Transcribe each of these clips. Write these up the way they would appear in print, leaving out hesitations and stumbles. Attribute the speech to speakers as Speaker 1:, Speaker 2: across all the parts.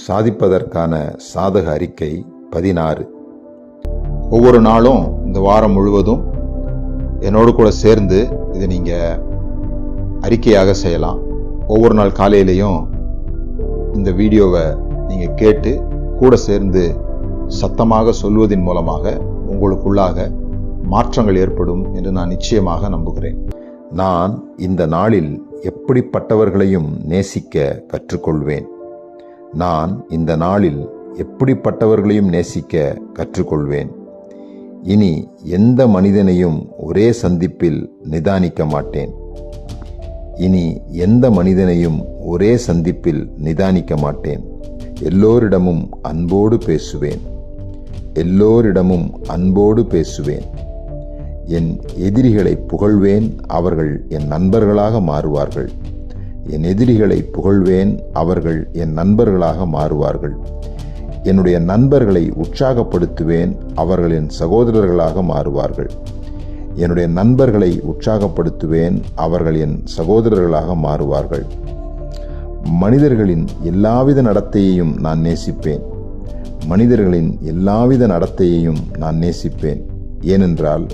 Speaker 1: சாதிப்பதற்கான சாதக அறிக்கை 16. ஒவ்வொரு நாளும் இந்த வாரம் முழுவதும் என்னோடு கூட சேர்ந்து இதை நீங்கள் அறிக்கையாக செய்யலாம். ஒவ்வொரு நாள் காலையிலையும் இந்த வீடியோவை நீங்கள் கேட்டு கூட சேர்ந்து சத்தமாக சொல்வதன் மூலமாக உங்களுக்குள்ளாக மாற்றங்கள் ஏற்படும் என்று நான் நிச்சயமாக நம்புகிறேன். நான் இந்த நாளில் எப்படிப்பட்டவர்களையும் நேசிக்க கற்றுக்கொள்வேன். நான் இந்த நாளில் எப்படிப்பட்டவர்களையும் நேசிக்க கற்றுக்கொள்வேன். இனி எந்த மனிதனையும் ஒரே சந்திப்பில் நிதானிக்க மாட்டேன். இனி எந்த மனிதனையும் ஒரே சந்திப்பில் நிதானிக்க மாட்டேன். எல்லோரிடமும் அன்போடு பேசுவேன். எல்லோரிடமும் அன்போடு பேசுவேன். என் எதிரிகளை புகழ்வேன், அவர்கள் என் நண்பர்களாக மாறுவார்கள். என் எதிரிகளை புகழ்வேன், அவர்கள் என் நண்பர்களாக மாறுவார்கள். என்னுடைய நண்பர்களை உற்சாகப்படுத்துவேன், அவர்கள் என் சகோதரர்களாக மாறுவார்கள். என்னுடைய நண்பர்களை உற்சாகப்படுத்துவேன், அவர்கள் என் சகோதரர்களாக மாறுவார்கள். மனிதர்களின் எல்லாவித நடத்தையையும் நான் நேசிப்பேன். மனிதர்களின் எல்லாவித நடத்தையையும் நான் நேசிப்பேன். ஏனென்றால்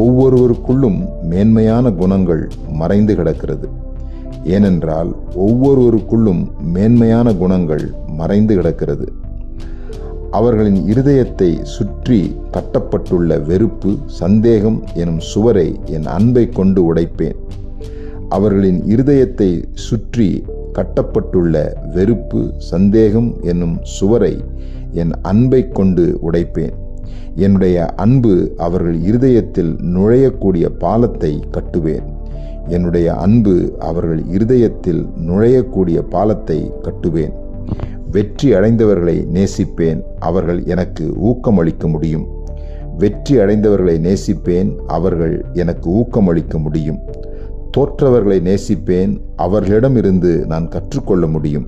Speaker 1: ஒவ்வொருவருக்குள்ளும் மேன்மையான குணங்கள் மறைந்து கிடக்கிறது. ஏனென்றால் ஒவ்வொருவருக்குள்ளும் மேன்மையான குணங்கள் மறைந்து கிடக்கிறது. அவர்களின் இருதயத்தை சுற்றி கட்டப்பட்டுள்ள வெறுப்பு, சந்தேகம் எனும் சுவரை என் அன்பை கொண்டு உடைப்பேன். அவர்களின் இருதயத்தை சுற்றி கட்டப்பட்டுள்ள வெறுப்பு, சந்தேகம் என்னும் சுவரை என் அன்பை கொண்டு உடைப்பேன். என்னுடைய அன்பு அவர்கள் இருதயத்தில் நுழையக்கூடிய பாலத்தை கட்டுவேன். என்னுடைய அன்பு அவர்கள் இருதயத்தில் நுழையக்கூடிய பாலத்தை கட்டுவேன். வெற்றி அடைந்தவர்களை நேசிப்பேன், அவர்கள் எனக்கு ஊக்கமளிக்க முடியும். வெற்றி அடைந்தவர்களை நேசிப்பேன், அவர்கள் எனக்கு ஊக்கமளிக்க முடியும். தோற்றவர்களை நேசிப்பேன், அவர்களிடமிருந்து நான் கற்றுக்கொள்ள முடியும்.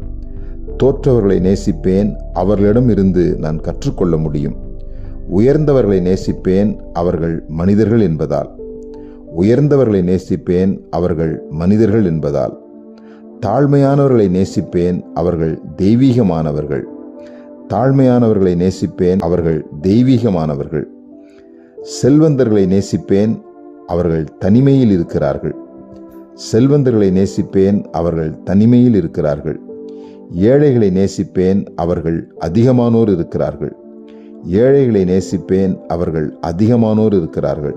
Speaker 1: தோற்றவர்களை நேசிப்பேன், அவர்களிடமிருந்து நான் கற்றுக்கொள்ள முடியும். உயர்ந்தவர்களை நேசிப்பேன், அவர்கள் மனிதர்கள் என்பதால். உயர்ந்தவர்களை நேசிப்பேன், அவர்கள் மனிதர்கள் என்பதால். தாழ்மையானவர்களை நேசிப்பேன், அவர்கள் தெய்வீகமானவர்கள். தாழ்மையானவர்களை நேசிப்பேன், அவர்கள் தெய்வீகமானவர்கள். செல்வந்தர்களை நேசிப்பேன், அவர்கள் தனிமையில் இருக்கிறார்கள். செல்வந்தர்களை நேசிப்பேன், அவர்கள் தனிமையில் இருக்கிறார்கள். ஏழைகளை நேசிப்பேன், அவர்கள் அதிகமானோர் இருக்கிறார்கள். ஏழைகளை நேசிப்பேன், அவர்கள் அதிகமானோர் இருக்கிறார்கள்.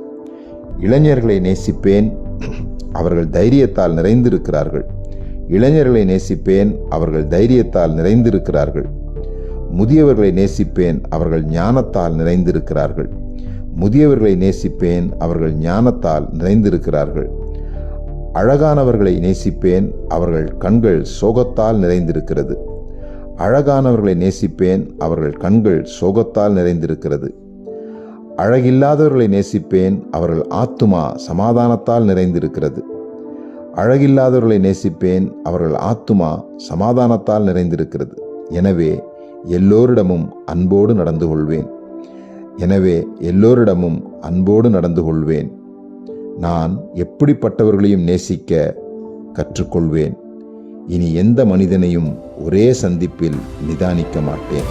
Speaker 1: இளைஞர்களை நேசிப்பேன், அவர்கள் தைரியத்தால் நிறைந்திருக்கிறார்கள். இளைஞர்களை நேசிப்பேன், அவர்கள் தைரியத்தால் நிறைந்திருக்கிறார்கள். முதியவர்களை நேசிப்பேன், அவர்கள் ஞானத்தால் நிறைந்திருக்கிறார்கள். முதியவர்களை நேசிப்பேன், அவர்கள் ஞானத்தால் நிறைந்திருக்கிறார்கள். அழகானவர்களை நேசிப்பேன், அவர்கள் கண்கள் சோகத்தால் நிறைந்திருக்கிறது. அழகானவர்களை நேசிப்பேன், அவர்கள் கண்கள் சோகத்தால் நிறைந்திருக்கிறது. அழகில்லாதவர்களை நேசிப்பேன், அவர்கள் ஆத்துமா சமாதானத்தால் நிறைந்திருக்கிறது. அழகில்லாதவர்களை நேசிப்பேன், அவர்கள் ஆத்துமா சமாதானத்தால் நிறைந்திருக்கிறது. எனவே எல்லோரிடமும் அன்போடு நடந்து கொள்வேன். எனவே எல்லோரிடமும் அன்போடு நடந்து கொள்வேன். நான் எப்படிப்பட்டவர்களையும் நேசிக்க கற்றுக்கொள்வேன். இனி எந்த மனிதனையும் ஒரே சந்திப்பில் நிதானிக்க மாட்டேன்.